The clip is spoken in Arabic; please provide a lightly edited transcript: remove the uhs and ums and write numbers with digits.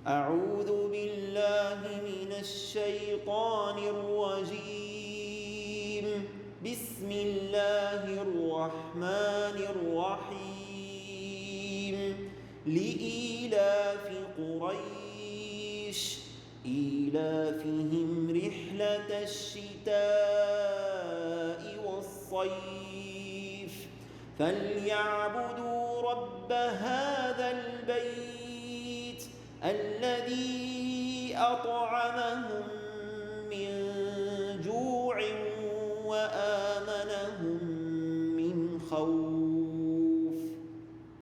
أعوذ بالله من الشيطان الرجيم. بسم الله الرحمن الرحيم. لإيلاف قريش إيلافهم رحلة الشتاء والصيف فليعبدوا رب هذا البيت الذي أطعمهم